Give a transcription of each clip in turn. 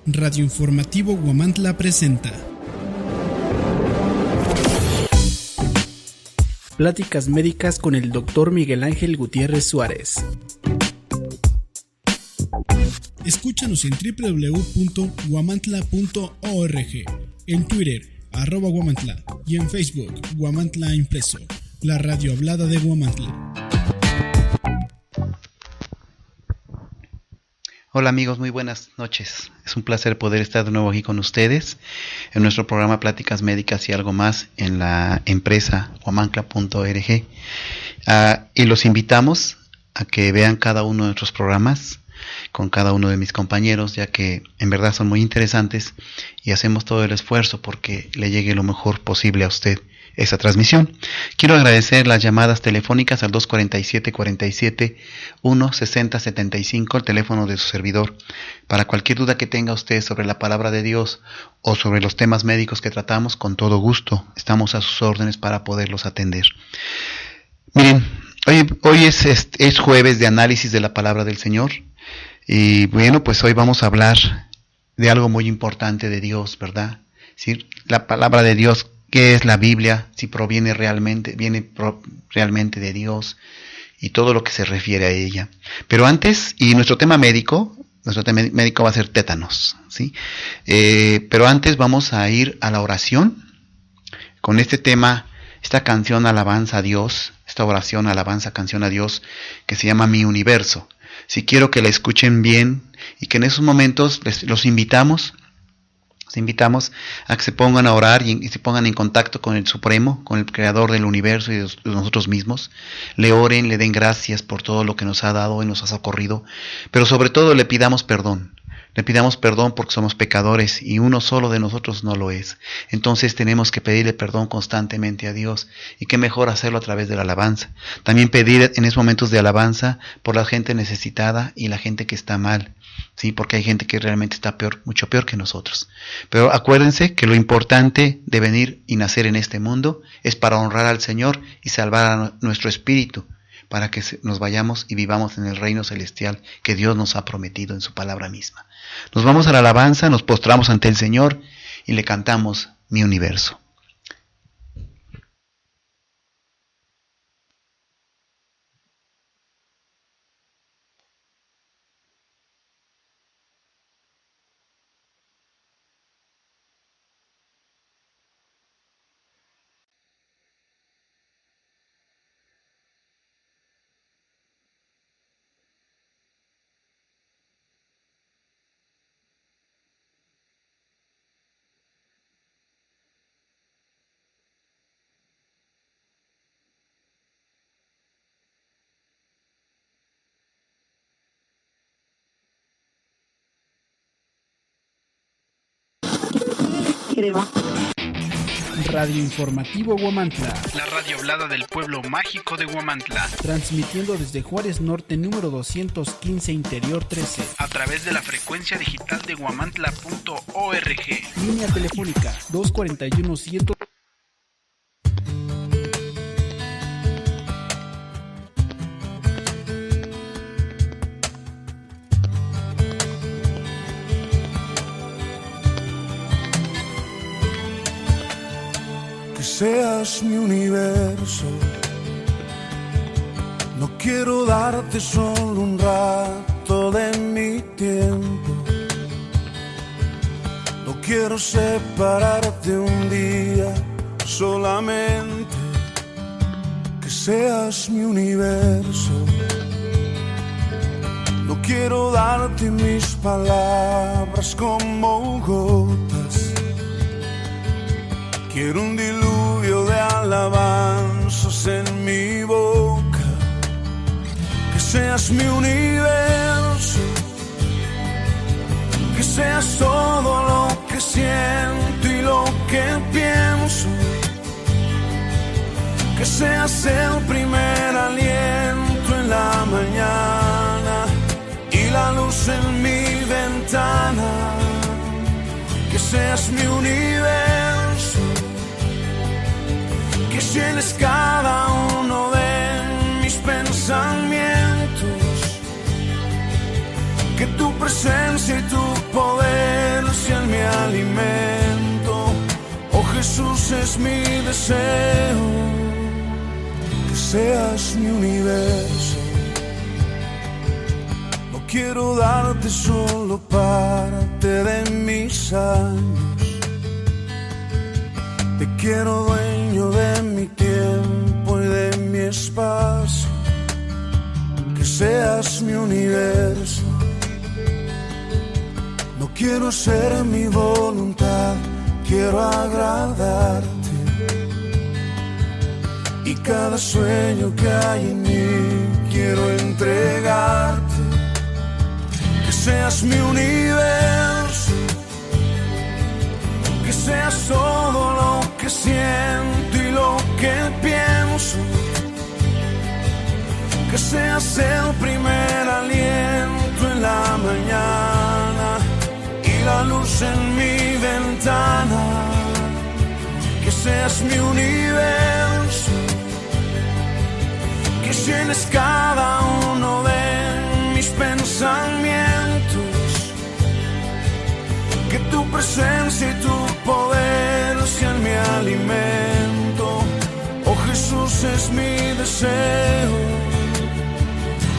Radio Informativo Huamantla presenta Pláticas médicas con el Dr. Miguel Ángel Gutiérrez Suárez. Escúchanos en www.huamantla.org, en Twitter, @Huamantla, y en Facebook, Huamantla Impreso, la radio hablada de Huamantla. Hola amigos, muy buenas noches. Es un placer poder estar de nuevo aquí con ustedes en nuestro programa Pláticas Médicas y algo más en la empresa huamantla.org. Y los invitamos a que vean cada uno de nuestros programas con cada uno de mis compañeros, ya que en verdad son muy interesantes y hacemos todo el esfuerzo porque le llegue lo mejor posible a usted esa transmisión. Quiero agradecer las llamadas telefónicas al 247-47-160-75, el teléfono de su servidor, para cualquier duda que tenga usted sobre la palabra de Dios o sobre los temas médicos que tratamos. Con todo gusto estamos a sus órdenes para poderlos atender. Miren, hoy es jueves de análisis de la palabra del Señor, y bueno, pues hoy vamos a hablar de algo muy importante de Dios, ¿verdad? ¿Sí? La palabra de Dios, ¿qué es la Biblia? Si viene realmente de Dios y todo lo que se refiere a ella. Pero antes, y nuestro tema médico va a ser tétanos, ¿sí? Pero antes vamos a ir a la oración con este tema, esta canción alabanza a Dios, esta oración alabanza canción a Dios que se llama Mi Universo. Si quiero que la escuchen bien y que en esos momentos los invitamos a que se pongan a orar y se pongan en contacto con el Supremo, con el Creador del universo y de nosotros mismos. Le oren, le den gracias por todo lo que nos ha dado y nos ha socorrido, pero sobre todo le pidamos perdón. Le pidamos perdón porque somos pecadores y uno solo de nosotros no lo es. Entonces tenemos que pedirle perdón constantemente a Dios, y qué mejor hacerlo a través de la alabanza. También pedir en esos momentos de alabanza por la gente necesitada y la gente que está mal, ¿sí? Porque hay gente que realmente está mucho peor que nosotros. Pero acuérdense que lo importante de venir y nacer en este mundo es para honrar al Señor y salvar a nuestro espíritu, para que nos vayamos y vivamos en el reino celestial que Dios nos ha prometido en su palabra misma. Nos vamos a la alabanza, nos postramos ante el Señor y le cantamos Mi Universo. Radio Informativo Huamantla, la radio hablada del pueblo mágico de Huamantla, transmitiendo desde Juárez Norte número 215 Interior 13, a través de la frecuencia digital de huamantla.org. Línea telefónica 241-100. Seas mi universo, no quiero darte solo un rato de mi tiempo, no quiero separarte un día, solamente que seas mi universo. No quiero darte mis palabras como gotas, quiero un diluvio de alabanzas en mi boca. Que seas mi universo, que seas todo lo que siento y lo que pienso. Que seas el primer aliento en la mañana y la luz en mi ventana. Que seas mi universo, que llenes cada uno de mis pensamientos, que tu presencia y tu poder sean mi alimento. Oh Jesús, es mi deseo que seas mi universo. No quiero darte solo parte de mis años. Te quiero dueño de mi tiempo y de mi espacio. Que seas mi universo. No quiero hacer mi voluntad, quiero agradarte. Y cada sueño que hay en mí quiero entregarte. Que seas mi universo. Que seas todo lo que siento y lo que pienso. Que seas el primer aliento en la mañana y la luz en mi ventana. Que seas mi universo. Que llenes cada uno de mis pensamientos. Que tu presencia y tu poder sean mi alimento. Oh Jesús, es mi deseo.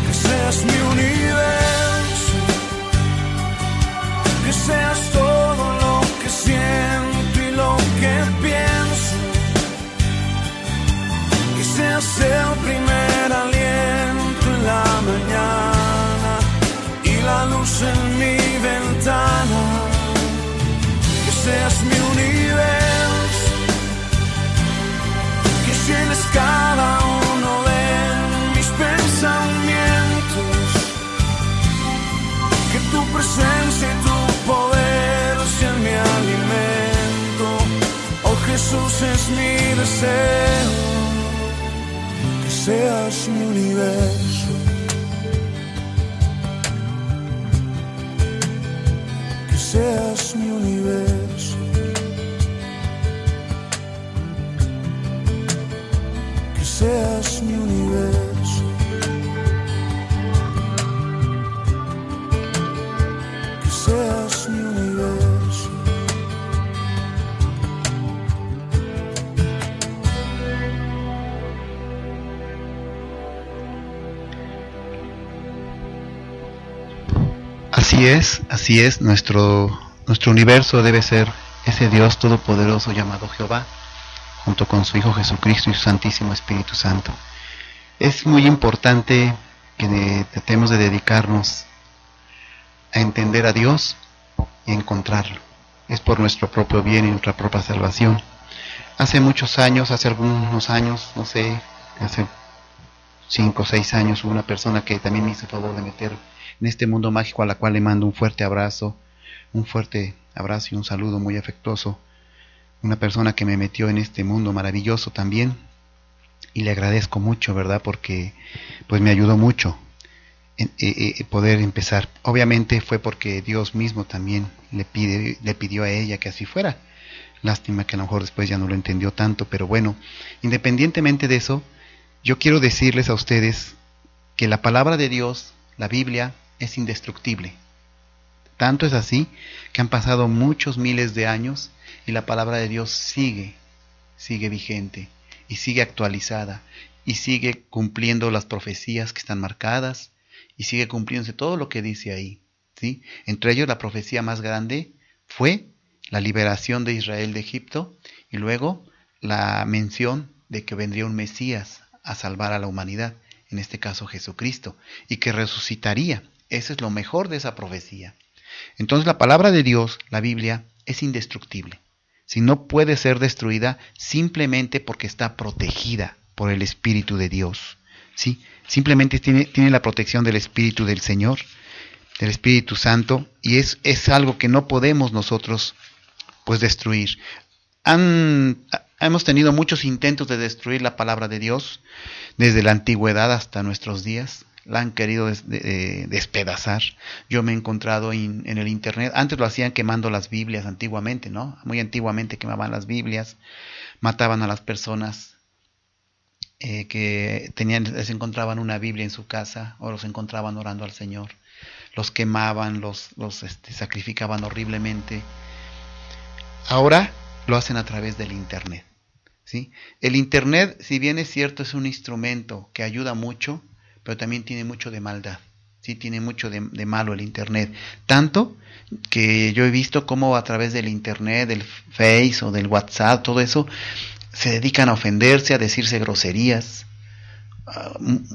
Que seas mi universo. Que seas todo lo que siento y lo que pienso. Que seas el primer aliento en la mañana y la luz en mi ventana. Que seas mi universo. Que llenes cada uno de mis pensamientos. Que tu presencia y tu poder sean mi alimento. Oh Jesús, es mi deseo. Que seas mi universo. Que seas mi universo. Que seas mi universo. Que seas mi universo. Así es, nuestro universo debe ser ese Dios todopoderoso llamado Jehová, junto con su Hijo Jesucristo y su Santísimo Espíritu Santo. Es muy importante que tratemos de dedicarnos a entender a Dios y a encontrarlo. Es por nuestro propio bien y nuestra propia salvación. Hace algunos años, no sé, hace 5 o 6 años, hubo una persona que también me hizo el favor de meter en este mundo mágico, a la cual le mando un fuerte abrazo y un saludo muy afectuoso. Una persona que me metió en este mundo maravilloso también, y le agradezco mucho, ¿verdad? Porque pues me ayudó mucho en poder empezar. Obviamente fue porque Dios mismo también le pidió a ella que así fuera. Lástima que a lo mejor después ya no lo entendió tanto, pero bueno, independientemente de eso, yo quiero decirles a ustedes que la palabra de Dios, la Biblia, es indestructible. Tanto es así que han pasado muchos miles de años y la palabra de Dios sigue vigente y sigue actualizada y sigue cumpliendo las profecías que están marcadas y sigue cumpliéndose todo lo que dice ahí, ¿sí? Entre ellos la profecía más grande fue la liberación de Israel de Egipto y luego la mención de que vendría un Mesías a salvar a la humanidad, en este caso Jesucristo, y que resucitaría. Eso es lo mejor de esa profecía. Entonces la palabra de Dios, la Biblia, es indestructible. Si no puede ser destruida simplemente porque está protegida por el Espíritu de Dios, ¿sí? Simplemente tiene la protección del Espíritu del Señor, del Espíritu Santo, y es algo que no podemos nosotros pues destruir. Hemos tenido muchos intentos de destruir la palabra de Dios, desde la antigüedad hasta nuestros días. La han querido despedazar. Yo me he encontrado en el internet. Antes lo hacían quemando las Biblias antiguamente, ¿no? Muy antiguamente quemaban las Biblias, mataban a las personas que les encontraban una Biblia en su casa o los encontraban orando al Señor. los quemaban, los sacrificaban horriblemente. Ahora lo hacen a través del Internet, ¿sí? El Internet, si bien es cierto, es un instrumento que ayuda mucho, pero también tiene mucho de maldad, ¿sí? Tiene mucho de malo el Internet. Tanto que yo he visto cómo a través del Internet, del Face o del WhatsApp, todo eso, se dedican a ofenderse, a decirse groserías,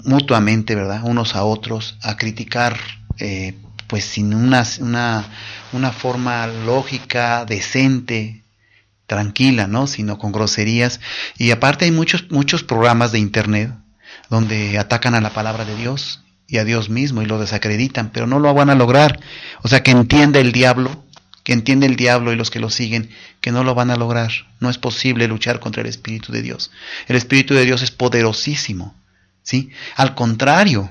mutuamente, ¿verdad? Unos a otros, a criticar, pues sin una forma lógica, decente, tranquila, ¿no? Sino con groserías. Y aparte hay muchos programas de Internet donde atacan a la palabra de Dios y a Dios mismo y lo desacreditan, pero no lo van a lograr. O sea, que entiende el diablo y los que lo siguen, que no lo van a lograr. No es posible luchar contra el Espíritu de Dios. El Espíritu de Dios es poderosísimo, ¿sí? Al contrario,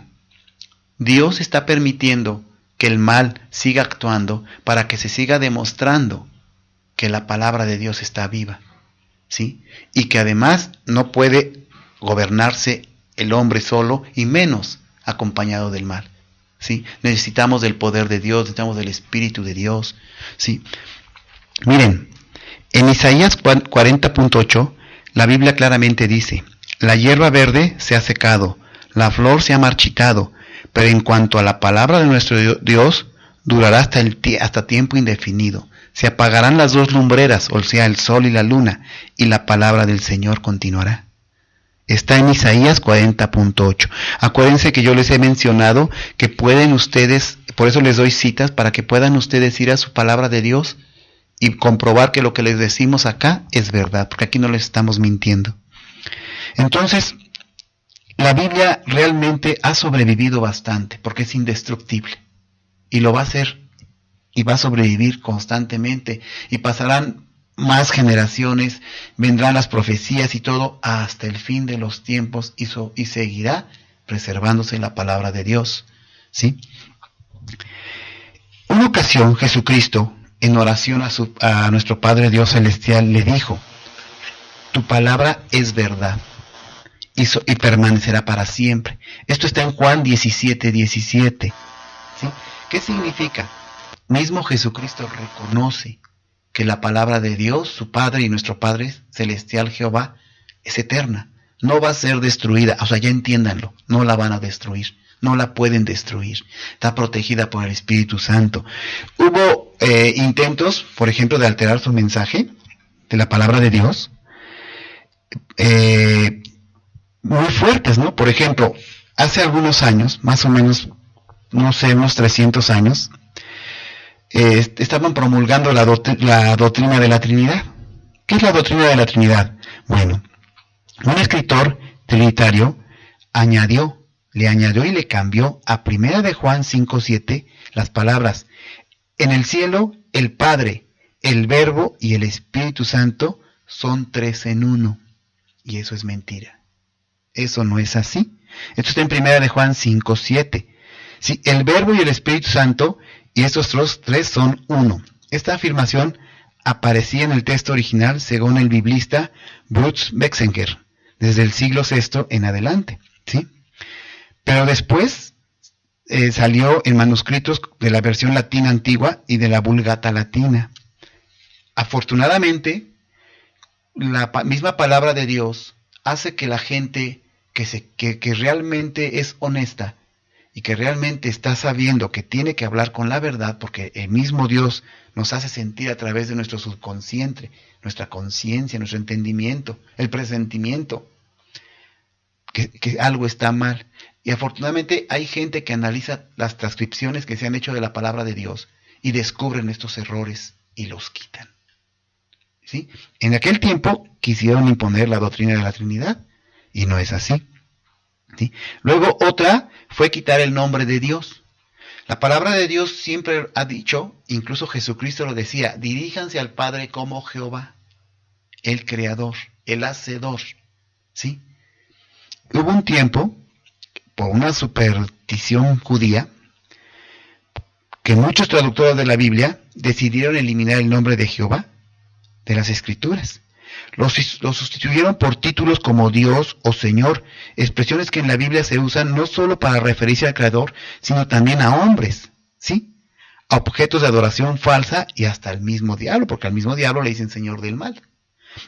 Dios está permitiendo que el mal siga actuando para que se siga demostrando que la palabra de Dios está viva, ¿sí? Y que además no puede gobernarse el hombre solo y menos acompañado del mal, ¿sí? Necesitamos del poder de Dios, necesitamos del Espíritu de Dios, ¿sí? Miren, en Isaías 40.8 la Biblia claramente dice: la hierba verde se ha secado, la flor se ha marchitado, pero en cuanto a la palabra de nuestro Dios, durará hasta tiempo indefinido. Se apagarán las dos lumbreras, o sea, el sol y la luna, y la palabra del Señor continuará. Está en Isaías 40.8. Acuérdense que yo les he mencionado que pueden ustedes, por eso les doy citas, para que puedan ustedes ir a su palabra de Dios y comprobar que lo que les decimos acá es verdad, porque aquí no les estamos mintiendo. Entonces, la Biblia realmente ha sobrevivido bastante, porque es indestructible, y lo va a hacer, y va a sobrevivir constantemente, y pasarán más generaciones, vendrán las profecías y todo hasta el fin de los tiempos, y seguirá preservándose la palabra de Dios, ¿sí? Una ocasión Jesucristo, en oración a nuestro Padre Dios Celestial, le dijo: tu palabra es verdad y permanecerá para siempre. Esto está en Juan 17:17, ¿sí? ¿Qué significa? Mismo Jesucristo reconoce que la palabra de Dios, su Padre y nuestro Padre Celestial Jehová, es eterna, no va a ser destruida. O sea, ya entiéndanlo, no la van a destruir, no la pueden destruir, está protegida por el Espíritu Santo. Hubo intentos, por ejemplo, de alterar su mensaje de la palabra de Dios, muy fuertes, ¿no? Por ejemplo, hace algunos años, más o menos, no sé, unos 300 años, estaban promulgando la doctrina de la Trinidad. ¿Qué es la doctrina de la Trinidad? Bueno, un escritor trinitario le añadió y le cambió a 1 de Juan 5:7 las palabras: en el cielo el Padre, el Verbo y el Espíritu Santo son tres en uno. Y eso es mentira. Eso no es así. Esto está en 1 de Juan 5:7. Sí, el Verbo y el Espíritu Santo, y estos tres son uno. Esta afirmación aparecía en el texto original según el biblista Bruce Betzinger, desde el siglo VI en adelante, ¿sí? Pero después salió en manuscritos de la versión latina antigua y de la Vulgata latina. Afortunadamente, la misma palabra de Dios hace que la gente que realmente es honesta y que realmente está sabiendo que tiene que hablar con la verdad, porque el mismo Dios nos hace sentir a través de nuestro subconsciente, nuestra conciencia, nuestro entendimiento, el presentimiento, que algo está mal. Y afortunadamente hay gente que analiza las transcripciones que se han hecho de la palabra de Dios y descubren estos errores y los quitan, ¿sí? En aquel tiempo quisieron imponer la doctrina de la Trinidad y no es así, ¿sí? Luego otra fue quitar el nombre de Dios. La palabra de Dios siempre ha dicho, incluso Jesucristo lo decía: diríjanse al Padre como Jehová, el Creador, el Hacedor, ¿sí? Hubo un tiempo, por una superstición judía, que muchos traductores de la Biblia decidieron eliminar el nombre de Jehová de las Escrituras. Lo sustituyeron por títulos como Dios o Señor, expresiones que en la Biblia se usan no solo para referirse al Creador, sino también a hombres, ¿sí? A objetos de adoración falsa y hasta al mismo diablo, porque al mismo diablo le dicen señor del mal.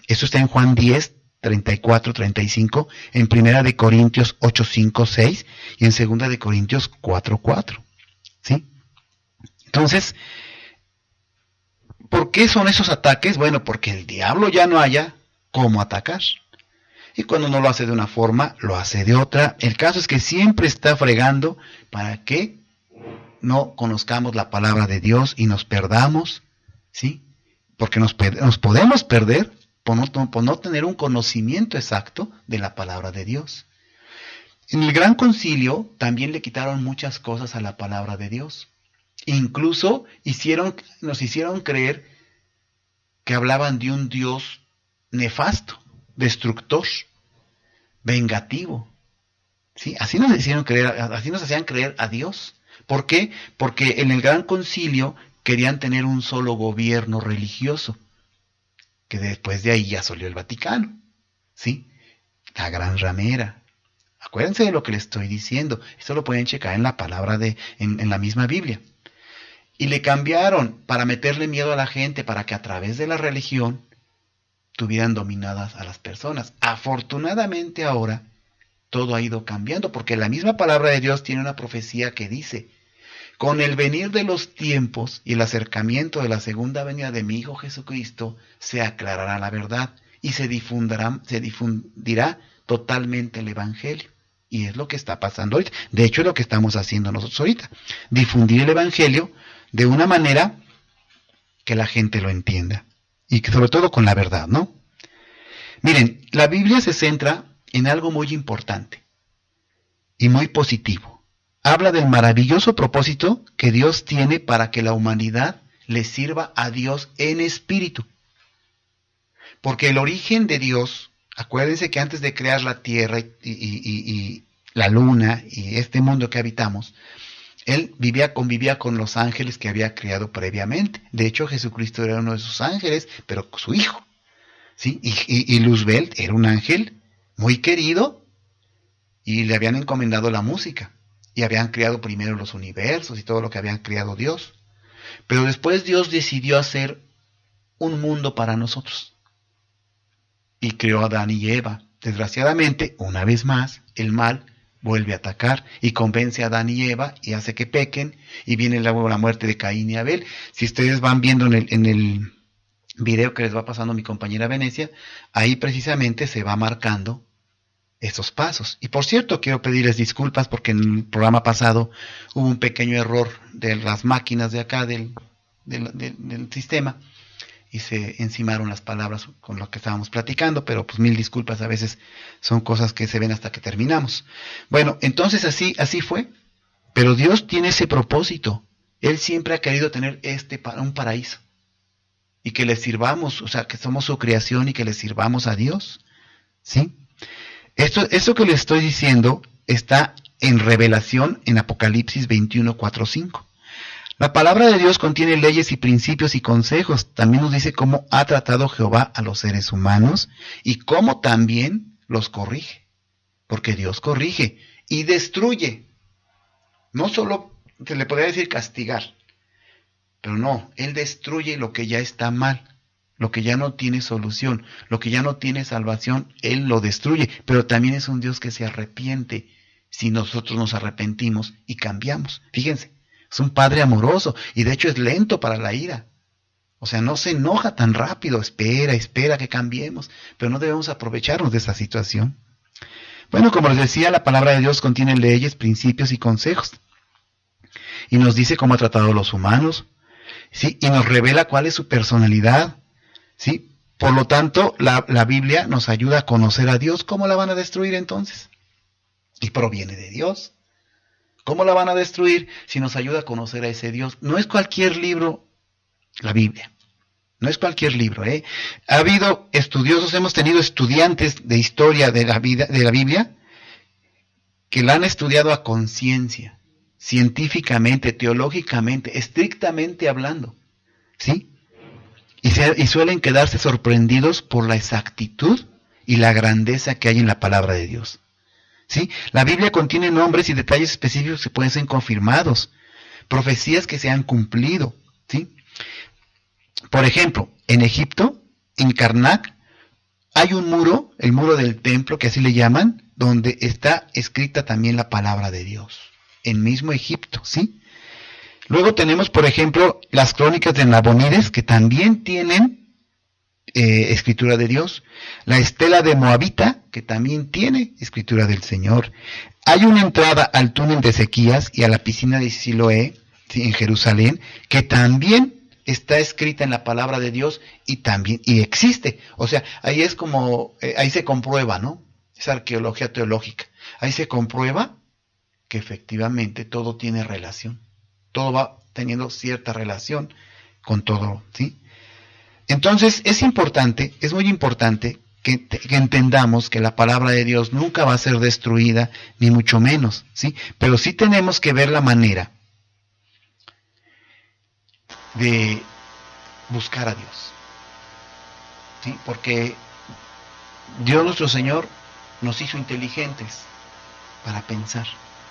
Eso está en Juan 10, 34, 35, en 1 de Corintios 8, 5, 6 y en 2 de Corintios 4, 4, ¿sí? Entonces, ¿por qué son esos ataques? Bueno, porque el diablo ya no haya cómo atacar. Y cuando no lo hace de una forma, lo hace de otra. El caso es que siempre está fregando para que no conozcamos la palabra de Dios y nos perdamos, ¿sí? Porque nos podemos perder por no tener un conocimiento exacto de la palabra de Dios. En el Gran Concilio también le quitaron muchas cosas a la palabra de Dios. Incluso nos hicieron creer que hablaban de un Dios nefasto, destructor, vengativo. ¿Sí? Así nos hacían creer a Dios. ¿Por qué? Porque en el Gran Concilio querían tener un solo gobierno religioso, que después de ahí ya salió el Vaticano, ¿sí? La gran ramera. Acuérdense de lo que les estoy diciendo. Esto lo pueden checar en la palabra en la misma Biblia. Y le cambiaron para meterle miedo a la gente, para que a través de la religión tuvieran dominadas a las personas. Afortunadamente ahora todo ha ido cambiando, porque la misma palabra de Dios tiene una profecía que dice: con el venir de los tiempos y el acercamiento de la segunda venida de mi Hijo Jesucristo, se aclarará la verdad y se difundirá totalmente el Evangelio. Y es lo que está pasando ahorita. De hecho, es lo que estamos haciendo nosotros ahorita. Difundir el Evangelio de una manera que la gente lo entienda. Y que sobre todo con la verdad, ¿no? Miren, la Biblia se centra en algo muy importante y muy positivo. Habla del maravilloso propósito que Dios tiene para que la humanidad le sirva a Dios en espíritu. Porque el origen de Dios, acuérdense que antes de crear la tierra y la luna y este mundo que habitamos, Él convivía con los ángeles que había creado previamente. De hecho, Jesucristo era uno de sus ángeles, pero su hijo, ¿sí? Y Luzbel era un ángel muy querido y le habían encomendado la música. Y habían creado primero los universos y todo lo que habían creado Dios. Pero después Dios decidió hacer un mundo para nosotros. Y creó a Adán y Eva. Desgraciadamente, una vez más, el mal vuelve a atacar y convence a Adán y Eva y hace que pequen. Y viene luego la muerte de Caín y Abel. Si ustedes van viendo en el video que les va pasando mi compañera Venecia, ahí precisamente se va marcando esos pasos. Y por cierto, quiero pedirles disculpas porque en el programa pasado hubo un pequeño error de las máquinas de acá del sistema y se encimaron las palabras con lo que estábamos platicando, pero pues mil disculpas, a veces son cosas que se ven hasta que terminamos. Bueno, entonces así fue, pero Dios tiene ese propósito. Él siempre ha querido tener un paraíso y que le sirvamos, o sea, que somos su creación y que le sirvamos a Dios, ¿sí? Esto que les estoy diciendo está en Revelación en Apocalipsis 21, 4, 5. La palabra de Dios contiene leyes y principios y consejos. También nos dice cómo ha tratado Jehová a los seres humanos y cómo también los corrige. Porque Dios corrige y destruye. No solo se le podría decir castigar, pero no, Él destruye lo que ya está mal. Lo que ya no tiene solución, lo que ya no tiene salvación, Él lo destruye. Pero también es un Dios que se arrepiente si nosotros nos arrepentimos y cambiamos. Fíjense, es un Padre amoroso y de hecho es lento para la ira. O sea, no se enoja tan rápido, espera que cambiemos. Pero no debemos aprovecharnos de esa situación. Bueno, como les decía, la palabra de Dios contiene leyes, principios y consejos. Y nos dice cómo ha tratado a los humanos, ¿sí? Y nos revela cuál es su personalidad. ¿Sí? Por lo tanto, la Biblia nos ayuda a conocer a Dios. ¿Cómo la van a destruir entonces? Y proviene de Dios. ¿Cómo la van a destruir si nos ayuda a conocer a ese Dios? No es cualquier libro la Biblia. No es cualquier libro, ¿eh? Ha habido estudiosos, hemos tenido estudiantes de historia de la Biblia que la han estudiado a conciencia, científicamente, teológicamente, estrictamente hablando. ¿Sí? Y suelen quedarse sorprendidos por la exactitud y la grandeza que hay en la palabra de Dios. ¿Sí? La Biblia contiene nombres y detalles específicos que pueden ser confirmados. profecías que se han cumplido, ¿sí? Por ejemplo, en Egipto, en Karnak, hay un muro, el muro del templo, que así le llaman, donde está escrita también la palabra de Dios, en mismo Egipto, ¿sí? Luego tenemos, por ejemplo, las crónicas de Nabonides, que también tienen escritura de Dios. La estela de Moabita, que también tiene escritura del Señor. Hay una entrada al túnel de Ezequías y a la piscina de Siloé, ¿sí?, en Jerusalén, que también está escrita en la palabra de Dios y existe. O sea, ahí es como, ahí se comprueba, ¿no? Es arqueología teológica. Ahí se comprueba que efectivamente todo tiene relación. Todo va teniendo cierta relación con todo, ¿sí? Entonces es muy importante que entendamos que la palabra de Dios nunca va a ser destruida, ni mucho menos, ¿sí? Pero sí tenemos que ver la manera de buscar a Dios, ¿sí? Porque Dios nuestro Señor nos hizo inteligentes para pensar,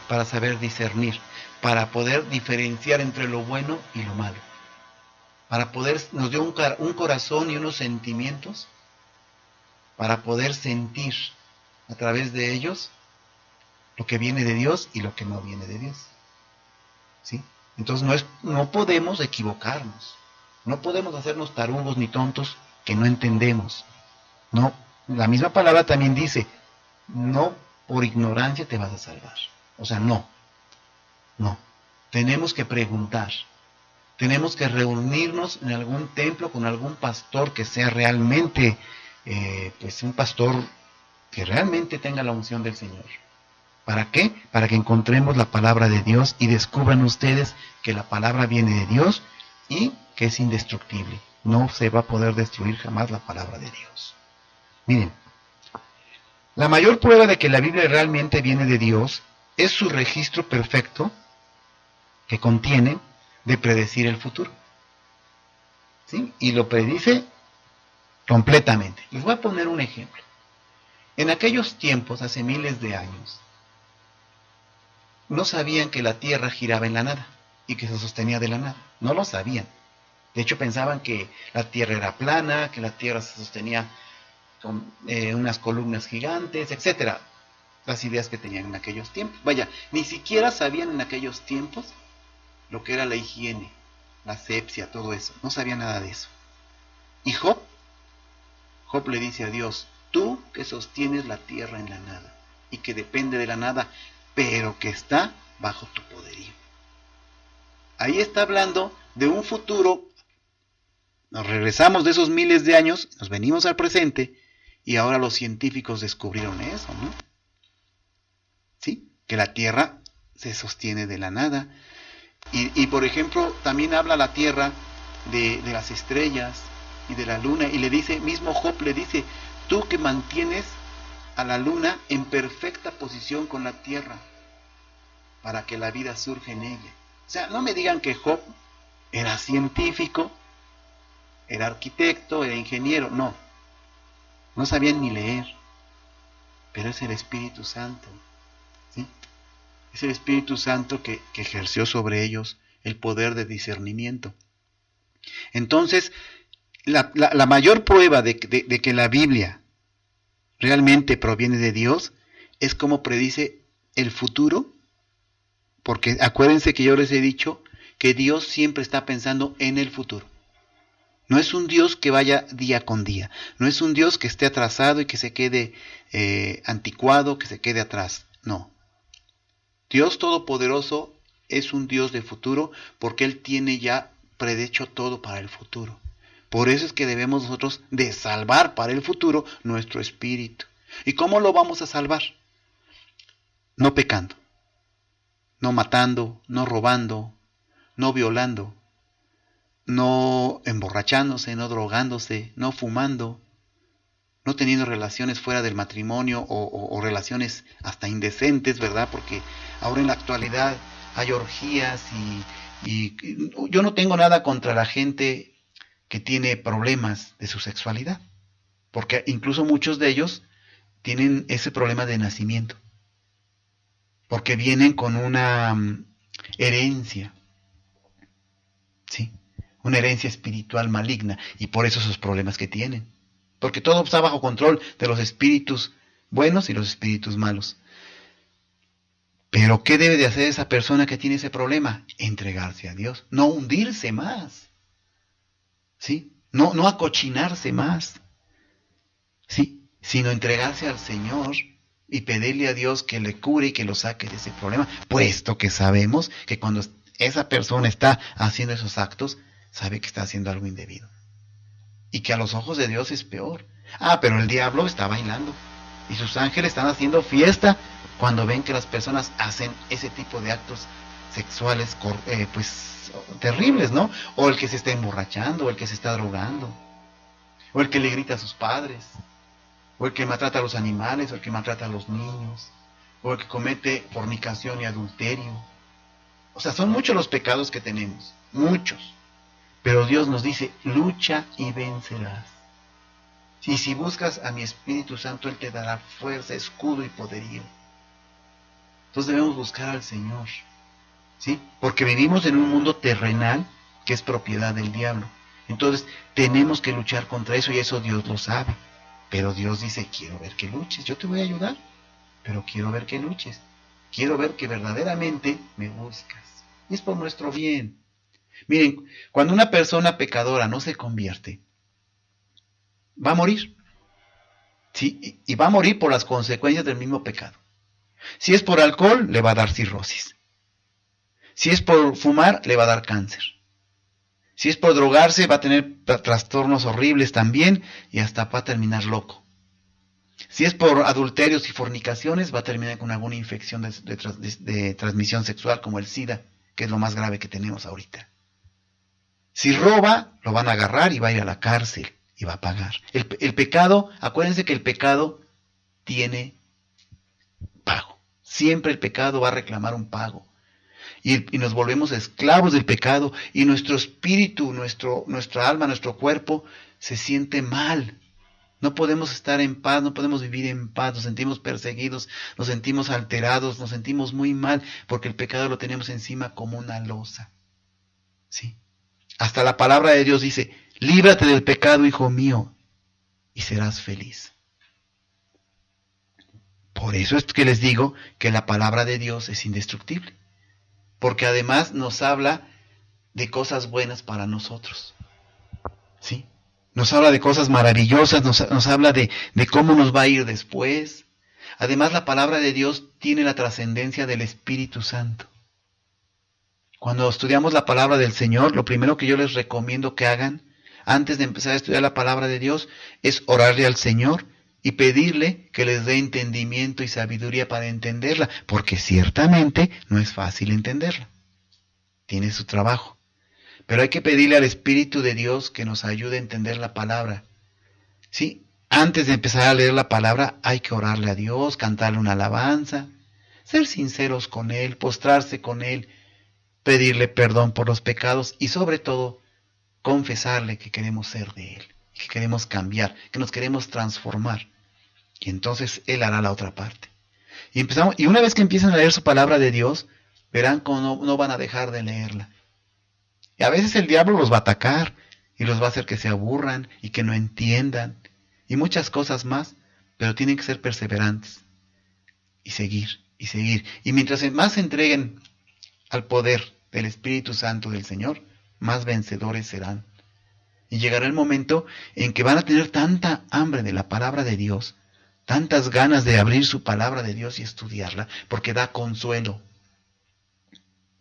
para saber discernir, para poder diferenciar entre lo bueno y lo malo. Nos dio un corazón y unos sentimientos para poder sentir a través de ellos lo que viene de Dios y lo que no viene de Dios, ¿sí? Entonces no podemos equivocarnos, no podemos hacernos tarugos ni tontos que no entendemos. No, la misma palabra también dice, no por ignorancia te vas a salvar. O sea, no, tenemos que preguntar. Tenemos que reunirnos en algún templo con algún pastor que sea realmente, pues un pastor que realmente tenga la unción del Señor. ¿Para qué? Para que encontremos la palabra de Dios y descubran ustedes que la palabra viene de Dios y que es indestructible. No se va a poder destruir jamás la palabra de Dios. Miren, la mayor prueba de que la Biblia realmente viene de Dios es su registro perfecto que contiene de predecir el futuro, ¿sí? Y lo predice completamente. Les voy a poner un ejemplo. En aquellos tiempos, hace miles de años, no sabían que la Tierra giraba en la nada y que se sostenía de la nada. No lo sabían. De hecho, pensaban que la Tierra era plana, que la Tierra se sostenía con unas columnas gigantes, etcétera. Las ideas que tenían en aquellos tiempos. Vaya, ni siquiera sabían en aquellos tiempos lo que era la higiene, la asepsia, todo eso. No sabía nada de eso. Y Job le dice a Dios, tú que sostienes la tierra en la nada, y que depende de la nada, pero que está bajo tu poderío. Ahí está hablando de un futuro. Nos regresamos de esos miles de años, nos venimos al presente, y ahora los científicos descubrieron eso, ¿no? Sí, que la tierra se sostiene de la nada. Y por ejemplo, también habla la tierra de las estrellas y de la luna, y le dice, mismo Job le dice, tú que mantienes a la luna en perfecta posición con la tierra, para que la vida surja en ella. O sea, no me digan que Job era científico, era arquitecto, era ingeniero, no sabían ni leer, pero es el Espíritu Santo, ¿sí? Es el Espíritu Santo que ejerció sobre ellos el poder de discernimiento. Entonces, la mayor prueba de que la Biblia realmente proviene de Dios es cómo predice el futuro, porque acuérdense que yo les he dicho que Dios siempre está pensando en el futuro. No es un Dios que vaya día con día, no es un Dios que esté atrasado y que se quede anticuado, que se quede atrás, no. Dios Todopoderoso es un Dios de futuro porque Él tiene ya predicho todo para el futuro. Por eso es que debemos nosotros de salvar para el futuro nuestro espíritu. ¿Y cómo lo vamos a salvar? No pecando, no matando, no robando, no violando, no emborrachándose, no drogándose, no fumando, no teniendo relaciones fuera del matrimonio o relaciones hasta indecentes, ¿verdad? Porque ahora en la actualidad hay orgías y yo no tengo nada contra la gente que tiene problemas de su sexualidad, porque incluso muchos de ellos tienen ese problema de nacimiento, porque vienen con una herencia ¿sí? Una herencia espiritual maligna, y por eso esos problemas que tienen. Porque todo está bajo control de los espíritus buenos y los espíritus malos. Pero ¿qué debe de hacer esa persona que tiene ese problema? Entregarse a Dios, no hundirse más, ¿sí? No acochinarse más, ¿sí? Sino entregarse al Señor y pedirle a Dios que le cure y que lo saque de ese problema, puesto que sabemos que cuando esa persona está haciendo esos actos, sabe que está haciendo algo indebido. Y que a los ojos de Dios es peor. Pero el diablo está bailando y sus ángeles están haciendo fiesta cuando ven que las personas hacen ese tipo de actos sexuales, pues terribles, ¿no? O el que se está emborrachando, o el que se está drogando, o el que le grita a sus padres, o el que maltrata a los animales, o el que maltrata a los niños, o el que comete fornicación y adulterio. O sea, son muchos los pecados que tenemos, muchos. Pero Dios nos dice, lucha y vencerás. Y si buscas a mi Espíritu Santo, Él te dará fuerza, escudo y poderío. Entonces debemos buscar al Señor, ¿sí? Porque vivimos en un mundo terrenal que es propiedad del diablo. Entonces tenemos que luchar contra eso, y eso Dios lo sabe. Pero Dios dice, quiero ver que luches, yo te voy a ayudar, pero quiero ver que luches. Quiero ver que verdaderamente me buscas. Y es por nuestro bien. Miren, cuando una persona pecadora no se convierte, va a morir, ¿sí? Y va a morir por las consecuencias del mismo pecado. Si es por alcohol, le va a dar cirrosis. Si es por fumar, le va a dar cáncer. Si es por drogarse, va a tener trastornos horribles también, y hasta va a terminar loco. Si es por adulterios y fornicaciones, va a terminar con alguna infección de transmisión sexual, como el SIDA, que es lo más grave que tenemos ahorita. Si roba, lo van a agarrar y va a ir a la cárcel y va a pagar. El pecado, acuérdense que el pecado tiene pago. Siempre el pecado va a reclamar un pago. Y nos volvemos esclavos del pecado, y nuestro espíritu, nuestra alma, nuestro cuerpo se siente mal. No podemos estar en paz, no podemos vivir en paz, nos sentimos perseguidos, nos sentimos alterados, nos sentimos muy mal, porque el pecado lo tenemos encima como una losa. ¿Sí? Hasta la palabra de Dios dice, líbrate del pecado, hijo mío, y serás feliz. Por eso es que les digo que la palabra de Dios es indestructible, porque además nos habla de cosas buenas para nosotros. ¿Sí? Nos habla de cosas maravillosas, nos habla de cómo nos va a ir después. Además, la palabra de Dios tiene la trascendencia del Espíritu Santo. Cuando estudiamos la palabra del Señor, lo primero que yo les recomiendo que hagan, antes de empezar a estudiar la palabra de Dios, es orarle al Señor y pedirle que les dé entendimiento y sabiduría para entenderla, porque ciertamente no es fácil entenderla. Tiene su trabajo. Pero hay que pedirle al Espíritu de Dios que nos ayude a entender la palabra. ¿Sí? Antes de empezar a leer la palabra, hay que orarle a Dios, cantarle una alabanza, ser sinceros con Él, postrarse con Él, pedirle perdón por los pecados y sobre todo, confesarle que queremos ser de Él, que queremos cambiar, que nos queremos transformar. Y entonces Él hará la otra parte. Y una vez que empiezan a leer su palabra de Dios, verán cómo no van a dejar de leerla. Y a veces el diablo los va a atacar y los va a hacer que se aburran y que no entiendan y muchas cosas más, pero tienen que ser perseverantes y seguir y seguir. Y mientras más se entreguen al poder del Espíritu Santo del Señor, más vencedores serán. Y llegará el momento en que van a tener tanta hambre de la palabra de Dios, tantas ganas de abrir su palabra de Dios y estudiarla, porque da consuelo.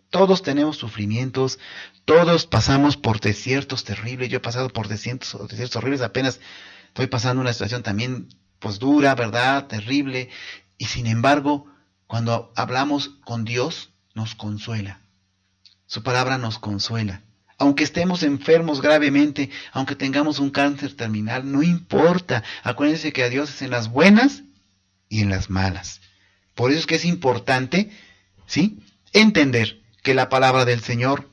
Todos tenemos sufrimientos, todos pasamos por desiertos terribles. Yo he pasado por desiertos horribles, apenas estoy pasando una situación también pues dura, ¿verdad? Terrible. Y sin embargo, cuando hablamos con Dios, nos consuela. Su palabra nos consuela. Aunque estemos enfermos gravemente, aunque tengamos un cáncer terminal, no importa. Acuérdense que a Dios es en las buenas y en las malas. Por eso es que es importante, ¿sí?, entender que la palabra del Señor,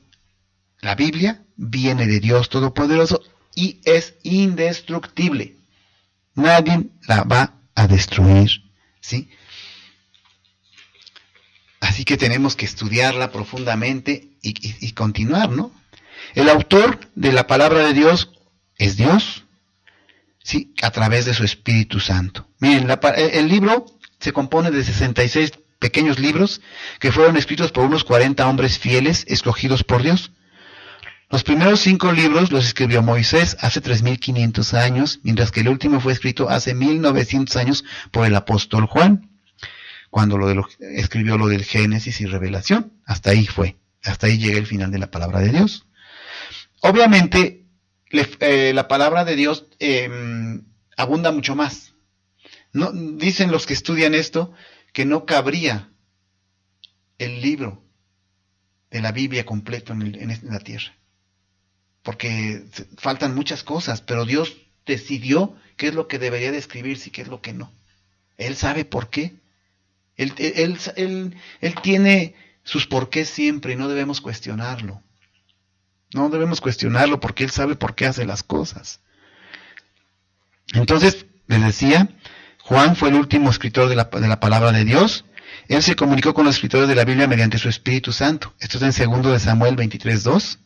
la Biblia, viene de Dios Todopoderoso y es indestructible. Nadie la va a destruir, ¿sí? Así que tenemos que estudiarla profundamente y continuar, ¿no? El autor de la palabra de Dios es Dios, sí, a través de su Espíritu Santo. Miren, el libro se compone de 66 pequeños libros que fueron escritos por unos 40 hombres fieles escogidos por Dios. Los primeros 5 libros los escribió Moisés hace 3.500 años, mientras que el último fue escrito hace 1.900 años por el apóstol Juan, cuando escribió lo del Génesis y Revelación. Hasta ahí llega el final de la palabra de Dios. Obviamente, la palabra de Dios abunda mucho más. No, dicen los que estudian esto que no cabría el libro de la Biblia completo en la tierra, porque faltan muchas cosas, pero Dios decidió qué es lo que debería de escribirse y qué es lo que no. Él sabe por qué. Él tiene sus porqués siempre y no debemos cuestionarlo. No debemos cuestionarlo porque Él sabe por qué hace las cosas. Entonces, les decía, Juan fue el último escritor de la palabra de Dios. Él se comunicó con los escritores de la Biblia mediante su Espíritu Santo. Esto está en 2 de Samuel 23:2.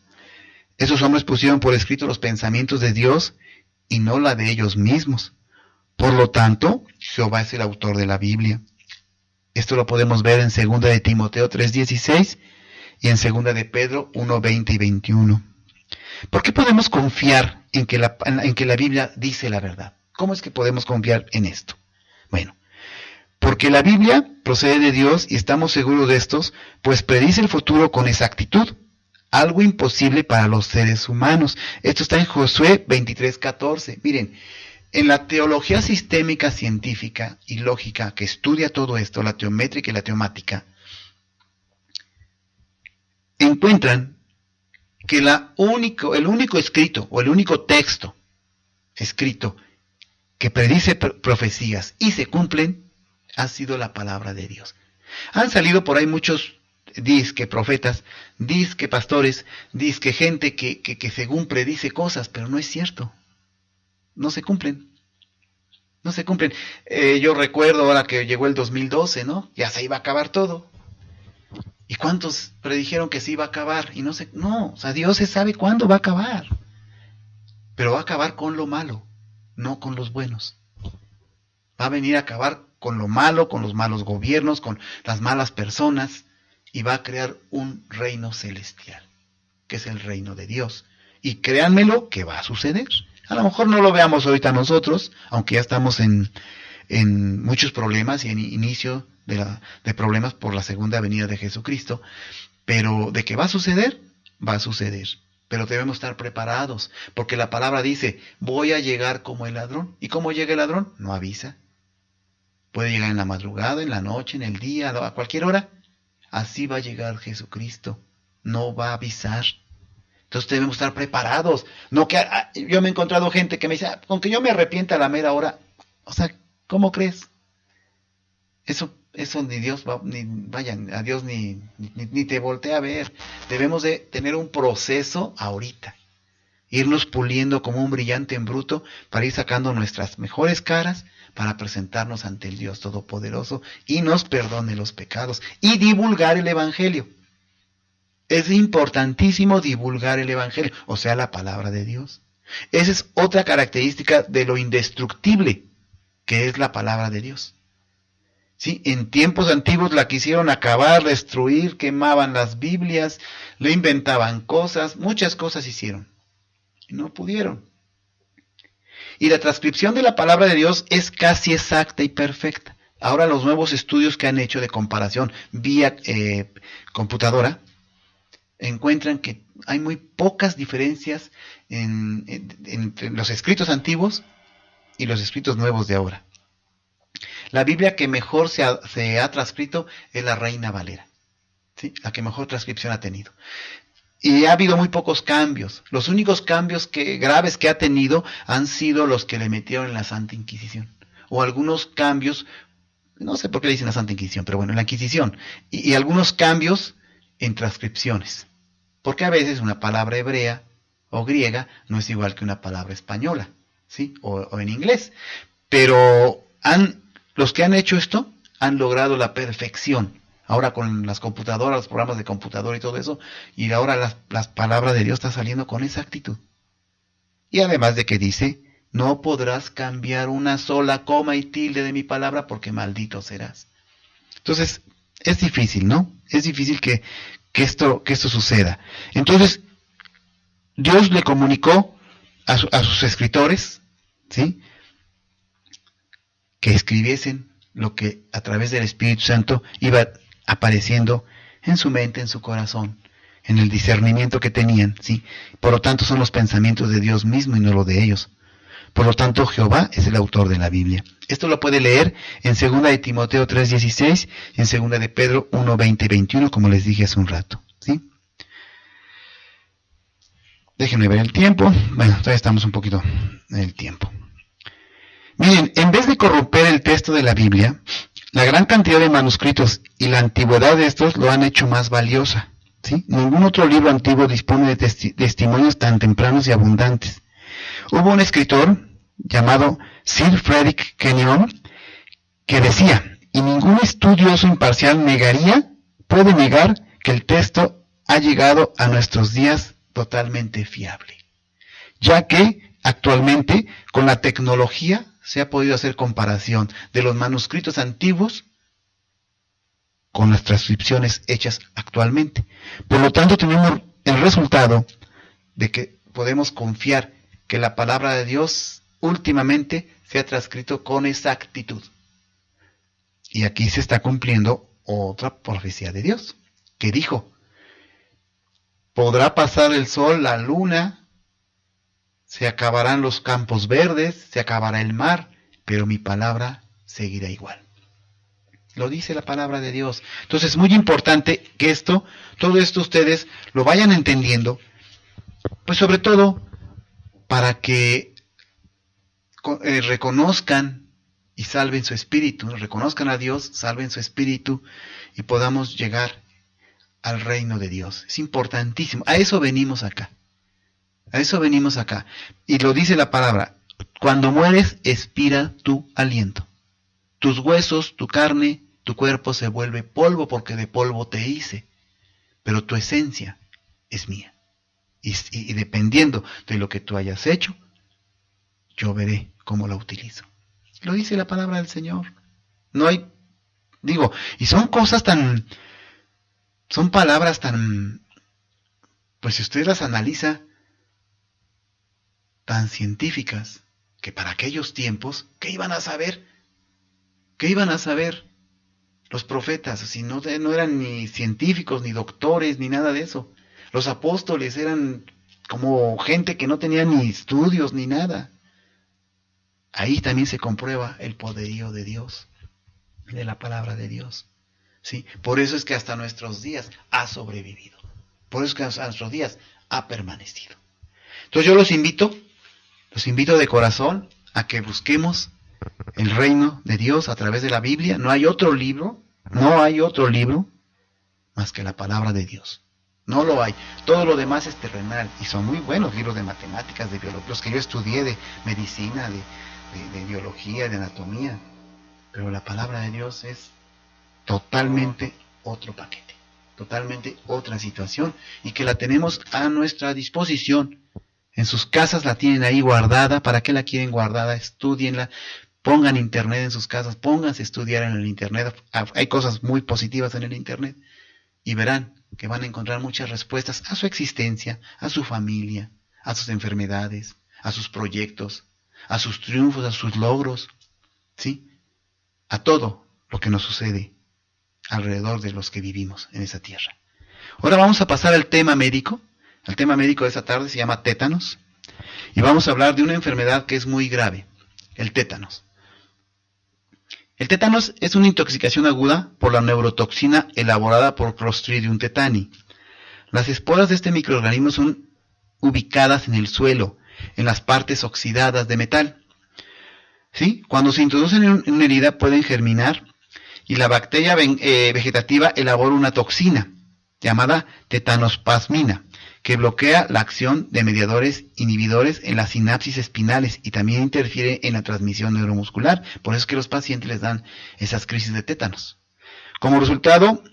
Esos hombres pusieron por escrito los pensamientos de Dios y no la de ellos mismos. Por lo tanto, Jehová es el autor de la Biblia. Esto lo podemos ver en 2 de Timoteo 3:16 y en 2 de Pedro 1:20 y 21. ¿Por qué podemos confiar en que la Biblia dice la verdad? ¿Cómo es que podemos confiar en esto? Bueno, porque la Biblia procede de Dios y estamos seguros de estos, pues predice el futuro con exactitud, algo imposible para los seres humanos. Esto está en Josué 23:14. Miren, en la teología sistémica, científica y lógica que estudia todo esto, la teométrica y la teomática, encuentran que el único escrito o el único texto escrito que predice profecías y se cumplen ha sido la palabra de Dios. Han salido por ahí muchos disque profetas, disque pastores, disque gente que según predice cosas, pero no es cierto. No se cumplen. No se cumplen. Yo recuerdo ahora que llegó el 2012, ¿no? Ya se iba a acabar todo. ¿Y cuántos predijeron que se iba a acabar? Y no, o sea, Dios se sabe cuándo va a acabar. Pero va a acabar con lo malo, no con los buenos. Va a venir a acabar con lo malo, con los malos gobiernos, con las malas personas, y va a crear un reino celestial, que es el reino de Dios. Y créanmelo que va a suceder. A lo mejor no lo veamos ahorita nosotros, aunque ya estamos en muchos problemas y en inicio de problemas por la segunda venida de Jesucristo, pero de que va a suceder, va a suceder. Pero debemos estar preparados, porque la palabra dice, voy a llegar como el ladrón. ¿Y cómo llega el ladrón? No avisa. Puede llegar en la madrugada, en la noche, en el día, a cualquier hora. Así va a llegar Jesucristo. No va a avisar. Entonces debemos estar preparados. No que yo me he encontrado gente que me dice, aunque yo me arrepienta a la mera hora. O sea, ¿cómo crees? Eso ni Dios a Dios ni te voltea a ver. Debemos de tener un proceso ahorita. Irnos puliendo como un brillante en bruto para ir sacando nuestras mejores caras para presentarnos ante el Dios Todopoderoso y nos perdone los pecados y divulgar el Evangelio. Es importantísimo divulgar el Evangelio, o sea, la palabra de Dios. Esa es otra característica de lo indestructible que es la palabra de Dios. ¿Sí? En tiempos antiguos la quisieron acabar, destruir, quemaban las Biblias, le inventaban cosas, muchas cosas hicieron. Y no pudieron. Y la transcripción de la palabra de Dios es casi exacta y perfecta. Ahora los nuevos estudios que han hecho de comparación vía computadora encuentran que hay muy pocas diferencias entre los escritos antiguos y los escritos nuevos de ahora. La Biblia que mejor se ha transcrito es la Reina Valera, ¿sí? La que mejor transcripción ha tenido. Y ha habido muy pocos cambios. Los únicos cambios graves que ha tenido han sido los que le metieron en la Santa Inquisición. O algunos cambios, no sé por qué le dicen la Santa Inquisición, pero bueno, en la Inquisición. Y algunos cambios en transcripciones. Porque a veces una palabra hebrea o griega no es igual que una palabra española, ¿sí? O en inglés. Pero los que han hecho esto han logrado la perfección. ahora con las computadoras, los programas de computadora y todo eso, y ahora las palabras de Dios están saliendo con exactitud. Y además de que dice, no podrás cambiar una sola coma y tilde de mi palabra porque maldito serás. Entonces, es difícil, ¿no? Es difícil que esto suceda. Entonces, Dios le comunicó a sus escritores, ¿sí?, que escribiesen lo que a través del Espíritu Santo iba apareciendo en su mente, en su corazón, en el discernimiento que tenían, ¿sí? Por lo tanto, son los pensamientos de Dios mismo y no los de ellos. Por lo tanto, Jehová es el autor de la Biblia. Esto lo puede leer en 2 de Timoteo 3:16 y en 2 de Pedro 1:20 y 21, como les dije hace un rato, ¿sí? Déjenme ver el tiempo. Bueno, todavía estamos un poquito en el tiempo. Miren, en vez de corromper el texto de la Biblia, la gran cantidad de manuscritos y la antigüedad de estos lo han hecho más valiosa, ¿sí? Ningún otro libro antiguo dispone de testimonios tan tempranos y abundantes. Hubo un escritor llamado Sir Frederick Kenyon que decía, y ningún estudioso imparcial puede negar que el texto ha llegado a nuestros días totalmente fiable, ya que actualmente con la tecnología se ha podido hacer comparación de los manuscritos antiguos con las transcripciones hechas actualmente. Por lo tanto, tenemos el resultado de que podemos confiar que la palabra de Dios últimamente se ha transcrito con exactitud. Y aquí se está cumpliendo otra profecía de Dios, que dijo, podrá pasar el sol, la luna, se acabarán los campos verdes, se acabará el mar, pero mi palabra seguirá igual. Lo dice la palabra de Dios. Entonces es muy importante que todo esto ustedes lo vayan entendiendo, pues sobre todo para que reconozcan y salven su espíritu, reconozcan a Dios, salven su espíritu y podamos llegar al reino de Dios. Es importantísimo. A eso venimos acá. A eso venimos acá. Y lo dice la palabra. Cuando mueres, expira tu aliento. Tus huesos, tu carne, tu cuerpo se vuelve polvo porque de polvo te hice. Pero tu esencia es mía. Y dependiendo de lo que tú hayas hecho, yo veré cómo la utilizo. Lo dice la palabra del Señor. No hay, y son cosas son palabras tan, pues si usted las analiza, tan científicas, que para aquellos tiempos, ¿qué iban a saber? ¿Qué iban a saber los profetas? Si no eran ni científicos, ni doctores, ni nada de eso. Los apóstoles eran como gente que no tenía ni estudios, ni nada. Ahí también se comprueba el poderío de Dios, de la palabra de Dios. ¿Sí? Por eso es que hasta nuestros días ha sobrevivido. Por eso es que hasta nuestros días ha permanecido. Entonces yo los invito de corazón a que busquemos el reino de Dios a través de la Biblia. No hay otro libro más que la palabra de Dios. No lo hay. Todo lo demás es terrenal y son muy buenos libros de matemáticas, de biología, los que yo estudié, de medicina, de biología, de anatomía. Pero la palabra de Dios es totalmente otro paquete, totalmente otra situación y que la tenemos a nuestra disposición. En sus casas la tienen ahí guardada. ¿Para qué la quieren guardada? Estudienla, pongan internet en sus casas, pónganse a estudiar en el internet. Hay cosas muy positivas en el internet y verán que van a encontrar muchas respuestas a su existencia, a su familia, a sus enfermedades, a sus proyectos, a sus triunfos, a sus logros, ¿sí? A todo lo que nos sucede alrededor de los que vivimos en esa tierra. Ahora vamos a pasar al tema médico. El tema médico de esta tarde se llama tétanos. Y vamos a hablar de una enfermedad que es muy grave, el tétanos. El tétanos es una intoxicación aguda por la neurotoxina elaborada por Clostridium tetani. Las esporas de este microorganismo son ubicadas en el suelo, en las partes oxidadas de metal. ¿Sí? Cuando se introducen en una herida pueden germinar y la bacteria vegetativa elabora una toxina llamada tetanospasmina que bloquea la acción de mediadores inhibidores en las sinapsis espinales y también interfiere en la transmisión neuromuscular. Por eso es que los pacientes les dan esas crisis de tétanos. Como resultado,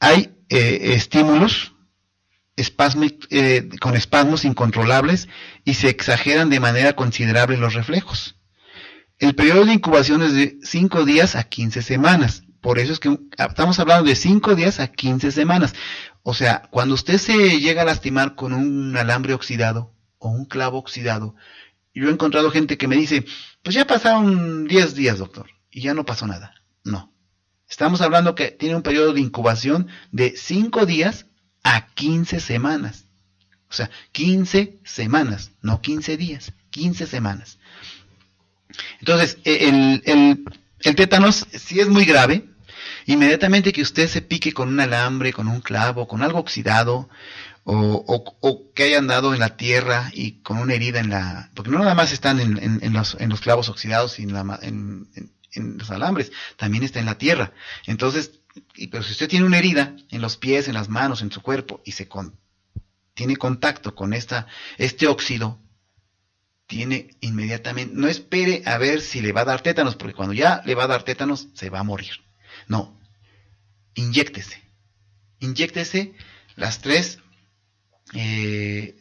hay estímulos con espasmos incontrolables y se exageran de manera considerable los reflejos. El periodo de incubación es de 5 días a 15 semanas. Por eso es que estamos hablando de 5 días a 15 semanas. O sea, cuando usted se llega a lastimar con un alambre oxidado o un clavo oxidado, yo he encontrado gente que me dice, pues ya pasaron 10 días, doctor, y ya no pasó nada. No. Estamos hablando que tiene un periodo de incubación de 5 días a 15 semanas. O sea, 15 semanas, no 15 días, 15 semanas. Entonces, el tétanos, si es muy grave, inmediatamente que usted se pique con un alambre, con un clavo, con algo oxidado, o que haya andado en la tierra y con una herida en la... Porque no nada más están en los clavos oxidados y en los alambres, también está en la tierra. Entonces, pero si usted tiene una herida en los pies, en las manos, en su cuerpo, y tiene contacto con este óxido, tiene inmediatamente, no espere a ver si le va a dar tétanos, porque cuando ya le va a dar tétanos, se va a morir. No, inyéctese las 3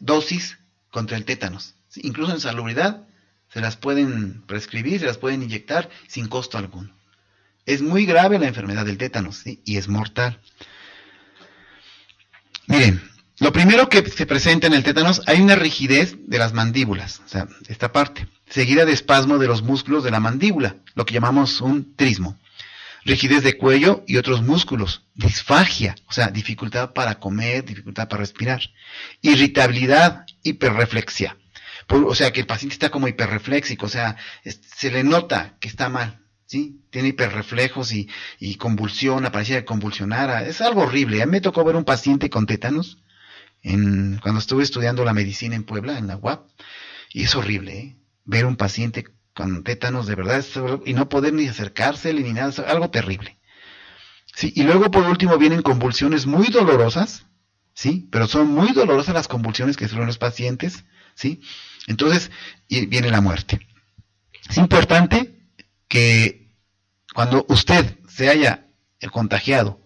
dosis contra el tétanos. Incluso en salubridad se las pueden prescribir, se las pueden inyectar sin costo alguno. Es muy grave la enfermedad del tétanos, ¿sí? Y es mortal. Miren, lo primero que se presenta en el tétanos, hay una rigidez de las mandíbulas, o sea, esta parte, seguida de espasmo de los músculos de la mandíbula, lo que llamamos un trismo. Rigidez de cuello y otros músculos, disfagia, o sea, dificultad para comer, dificultad para respirar, irritabilidad, hiperreflexia, o sea, que el paciente está como hiperrefléxico, o sea, se le nota que está mal, ¿sí? Tiene hiperreflejos y convulsiona, pareciera que convulsionara, es algo horrible. A mí me tocó ver un paciente con tétanos cuando estuve estudiando la medicina en Puebla, en la UAP, y es horrible, ver un paciente con tétanos, de verdad, y no poder ni acercársele ni nada, es algo terrible. Sí, y luego por último vienen convulsiones muy dolorosas, ¿sí? Pero son muy dolorosas las convulsiones que sufren los pacientes, ¿sí? Entonces, y viene la muerte. Es importante que cuando usted se haya contagiado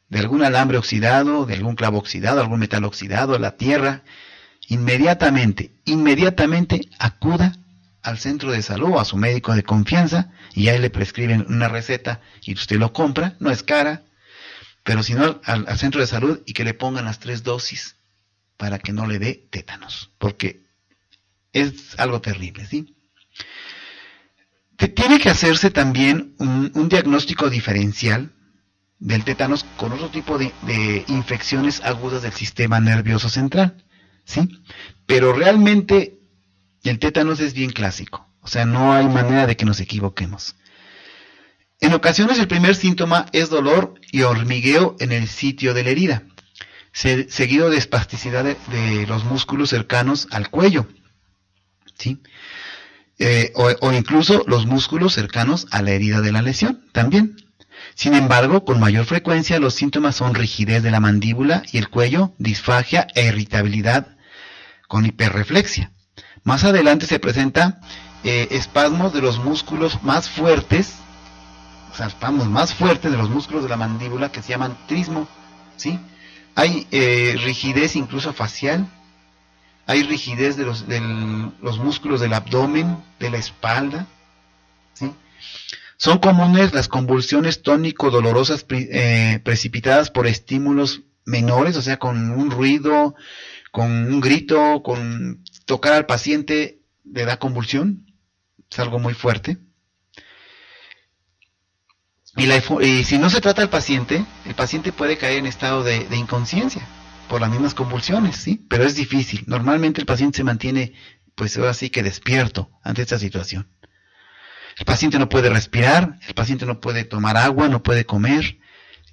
de algún alambre oxidado, de algún clavo oxidado, algún metal oxidado, de la tierra, inmediatamente acuda al centro de salud o a su médico de confianza y ahí le prescriben una receta y usted lo compra, no es cara, pero si no al centro de salud y que le pongan las 3 dosis para que no le dé tétanos, porque es algo terrible, ¿sí? Tiene que hacerse también un diagnóstico diferencial del tétanos con otro tipo de infecciones agudas del sistema nervioso central, ¿sí? Pero realmente el tétanos es bien clásico, o sea, no hay manera de que nos equivoquemos. En ocasiones el primer síntoma es dolor y hormigueo en el sitio de la herida, seguido de espasticidad de los músculos cercanos al cuello, ¿sí? O incluso los músculos cercanos a la herida de la lesión, también. Sin embargo, con mayor frecuencia los síntomas son rigidez de la mandíbula y el cuello, disfagia e irritabilidad con hiperreflexia. Más adelante se presenta espasmos de los músculos más fuertes, o sea, espasmos más fuertes de los músculos de la mandíbula que se llaman trismo, ¿sí? Hay rigidez incluso facial, hay rigidez de los músculos del abdomen, de la espalda, ¿sí? Son comunes las convulsiones tónico-dolorosas precipitadas por estímulos menores, o sea, con un ruido, con un grito, con tocar al paciente le da convulsión, es algo muy fuerte. Y si no se trata al paciente, el paciente puede caer en estado de inconsciencia por las mismas convulsiones, ¿sí? Pero es difícil. Normalmente el paciente se mantiene, pues ahora sí que despierto ante esta situación. El paciente no puede respirar, el paciente no puede tomar agua, no puede comer,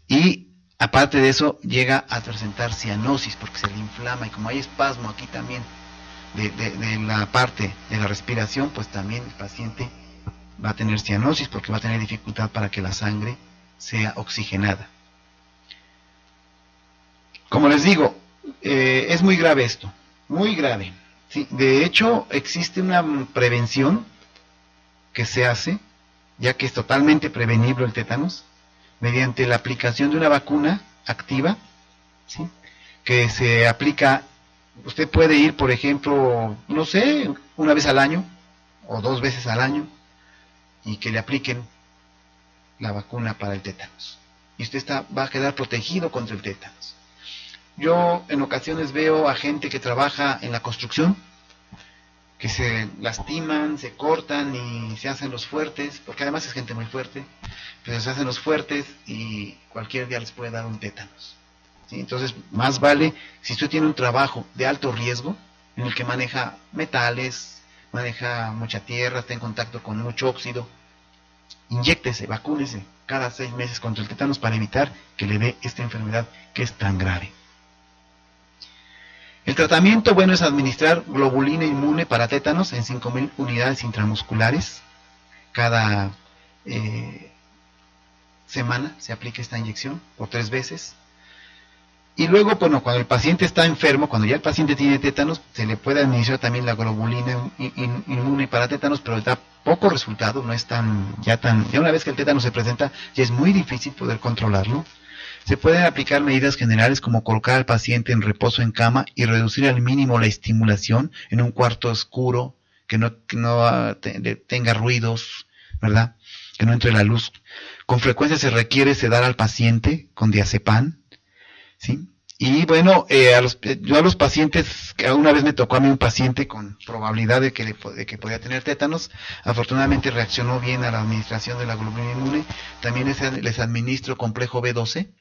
y aparte de eso llega a presentar cianosis porque se le inflama, y como hay espasmo aquí también de la parte de la respiración, pues también el paciente va a tener cianosis porque va a tener dificultad para que la sangre sea oxigenada. Como les digo, es muy grave esto, muy grave, ¿sí? De hecho, existe una prevención que se hace, ya que es totalmente prevenible el tétanos, mediante la aplicación de una vacuna activa, ¿sí? Que se aplica. Usted puede ir, por ejemplo, no sé, una vez al año o 2 veces al año y que le apliquen la vacuna para el tétanos. Y usted va a quedar protegido contra el tétanos. Yo en ocasiones veo a gente que trabaja en la construcción, que se lastiman, se cortan y se hacen los fuertes, porque además es gente muy fuerte, pero se hacen los fuertes y cualquier día les puede dar un tétanos. ¿Sí? Entonces, más vale, si usted tiene un trabajo de alto riesgo, en el que maneja metales, maneja mucha tierra, está en contacto con mucho óxido, inyéctese, vacúnese cada 6 meses contra el tétanos para evitar que le dé esta enfermedad que es tan grave. El tratamiento, bueno, es administrar globulina inmune para tétanos en 5.000 unidades intramusculares. Cada semana se aplica esta inyección por 3 veces. Y luego, bueno, cuando el paciente está enfermo, cuando ya el paciente tiene tétanos, se le puede administrar también la globulina inmune para tétanos, pero da poco resultado, no es ya una vez que el tétanos se presenta, ya es muy difícil poder controlarlo. Se pueden aplicar medidas generales como colocar al paciente en reposo en cama y reducir al mínimo la estimulación en un cuarto oscuro, que no tenga ruidos, ¿verdad? Que no entre la luz. Con frecuencia se requiere sedar al paciente con diazepam, ¿sí? Y bueno, yo a los pacientes, que una vez me tocó a mí un paciente con probabilidad de que podía tener tétanos, afortunadamente reaccionó bien a la administración de la globulina inmune. También les administro complejo B12,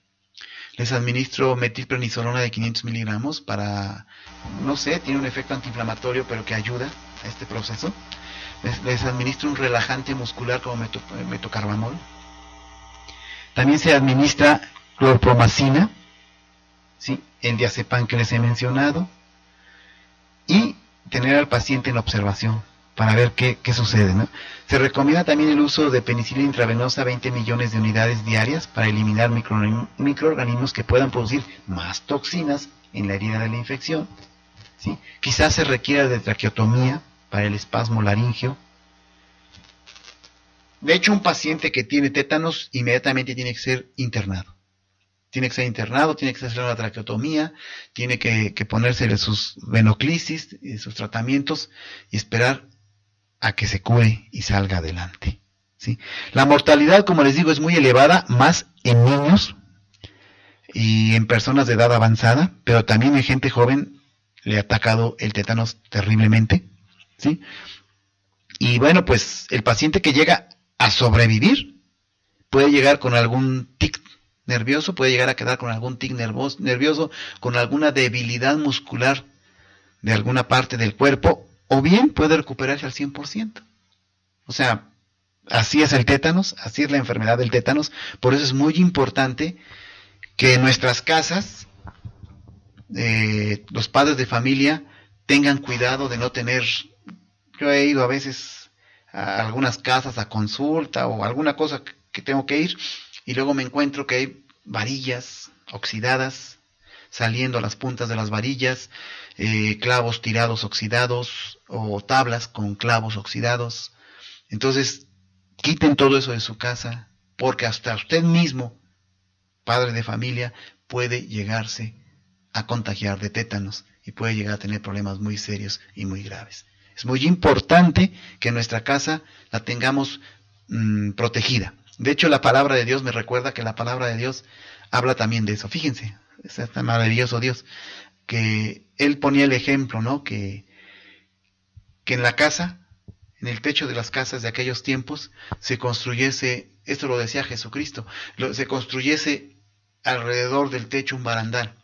les administro metilprednisolona de 500 miligramos para, no sé, tiene un efecto antiinflamatorio, pero que ayuda a este proceso. Les administro un relajante muscular como metocarvamol. También se administra clorpromacina, ¿sí? El diazepam que les he mencionado, y tener al paciente en observación para ver qué sucede, ¿no? Se recomienda también el uso de penicilina intravenosa 20 millones de unidades diarias para eliminar microorganismos que puedan producir más toxinas en la herida de la infección, ¿sí? Quizás se requiera de traqueotomía para el espasmo laríngeo. De hecho, un paciente que tiene tétanos inmediatamente tiene que ser internado. Tiene que ser internado, tiene que hacer una traqueotomía, tiene que ponérsele sus venoclisis, sus tratamientos y esperar a que se cure y salga adelante, ¿sí? La mortalidad, como les digo, es muy elevada, más en niños y en personas de edad avanzada, pero también en gente joven le ha atacado el tétanos terriblemente, ¿sí? Y bueno, pues el paciente que llega a sobrevivir puede llegar con algún tic nervioso, puede llegar a quedar con algún tic nervioso, con alguna debilidad muscular de alguna parte del cuerpo, o bien puede recuperarse al 100%. O sea, así es el tétanos, así es la enfermedad del tétanos. Por eso es muy importante que en nuestras casas los padres de familia tengan cuidado de no tener. Yo he ido a veces a algunas casas a consulta o alguna cosa que tengo que ir, y luego me encuentro que hay varillas oxidadas saliendo a las puntas de las varillas, clavos tirados oxidados o tablas con clavos oxidados. Entonces, quiten todo eso de su casa, porque hasta usted mismo, padre de familia, puede llegarse a contagiar de tétanos y puede llegar a tener problemas muy serios y muy graves. Es muy importante que nuestra casa la tengamos protegida. De hecho, la palabra de Dios me recuerda que la palabra de Dios habla también de eso. Fíjense, es tan maravilloso Dios, que Él ponía el ejemplo, ¿no? Que en la casa, en el techo de las casas de aquellos tiempos, se construyese, esto lo decía Jesucristo, se construyese alrededor del techo un barandal,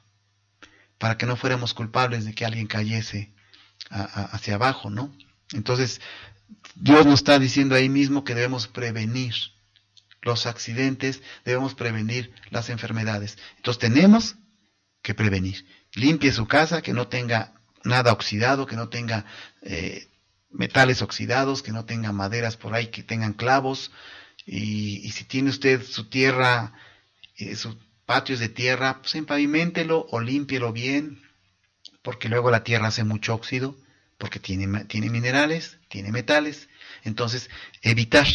para que no fuéramos culpables de que alguien cayese hacia abajo, ¿no? Entonces, Dios nos está diciendo ahí mismo que debemos prevenir los accidentes, debemos prevenir las enfermedades. Entonces tenemos que prevenir. Limpie su casa, que no tenga nada oxidado, que no tenga metales oxidados, que no tenga maderas por ahí, que tengan clavos. Y si tiene usted su tierra, sus patios de tierra, pues empaviméntelo o límpielo bien, porque luego la tierra hace mucho óxido, porque tiene minerales, tiene metales. Entonces, evitar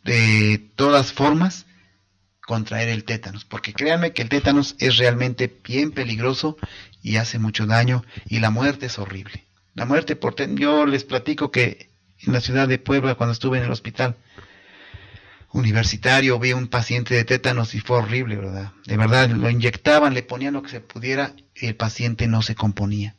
de todas formas contraer el tétanos, porque créanme que el tétanos es realmente bien peligroso y hace mucho daño, y la muerte es horrible. La muerte por yo les platico que en la ciudad de Puebla, cuando estuve en el hospital universitario, vi un paciente de tétanos y fue horrible, ¿verdad? De verdad, lo inyectaban, le ponían lo que se pudiera y el paciente no se componía.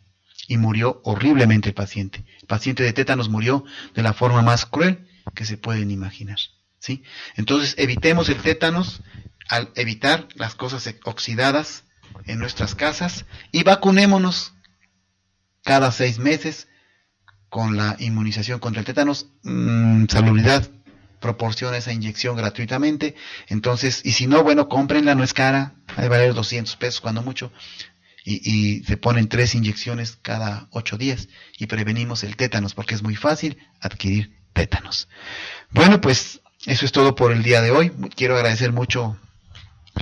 Y murió horriblemente el paciente. El paciente de tétanos murió de la forma más cruel que se pueden imaginar, ¿sí? Entonces, evitemos el tétanos al evitar las cosas oxidadas en nuestras casas y vacunémonos cada 6 meses con la inmunización contra el tétanos. Salubridad proporciona esa inyección gratuitamente. Entonces, y si no, bueno, cómprenla, no es cara, ha de valer 200 pesos cuando mucho. Y se ponen 3 inyecciones cada 8 días y prevenimos el tétanos, porque es muy fácil adquirir tétanos. Bueno, pues eso es todo por el día de hoy. Quiero agradecer mucho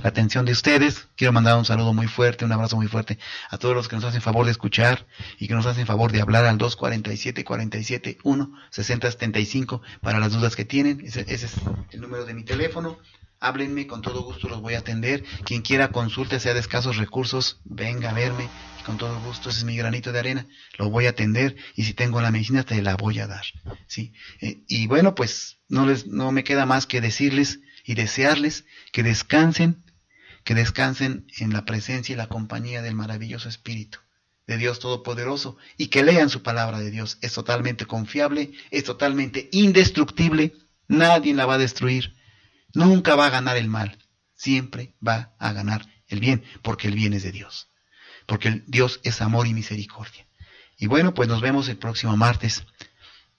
la atención de ustedes. Quiero mandar un saludo muy fuerte, un abrazo muy fuerte a todos los que nos hacen favor de escuchar y que nos hacen favor de hablar al 247-47-1-6075 para las dudas que tienen. Ese es el número de mi teléfono. Háblenme, con todo gusto los voy a atender. Quien quiera consulte, sea de escasos recursos, venga a verme, con todo gusto. Ese es mi granito de arena, lo voy a atender, y si tengo la medicina te la voy a dar, ¿sí? Y bueno, pues no me queda más que decirles y desearles que descansen en la presencia y la compañía del maravilloso Espíritu de Dios Todopoderoso, y que lean su palabra de Dios. Es totalmente confiable, es totalmente indestructible, nadie la va a destruir. Nunca va a ganar el mal, siempre va a ganar el bien, porque el bien es de Dios, porque Dios es amor y misericordia. Y bueno, pues nos vemos el próximo martes,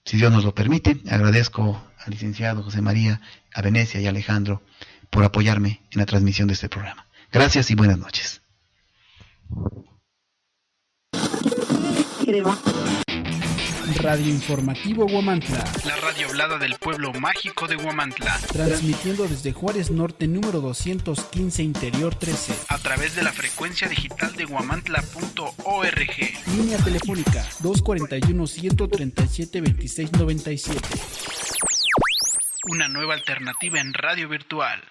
si Dios nos lo permite. Agradezco al licenciado José María, a Venecia y a Alejandro por apoyarme en la transmisión de este programa. Gracias y buenas noches. Radio Informativo Huamantla, la radio hablada del pueblo mágico de Huamantla, transmitiendo desde Juárez Norte número 215 Interior 13, a través de la frecuencia digital de huamantla.org. Línea telefónica 241-137-2697. Una nueva alternativa en radio virtual.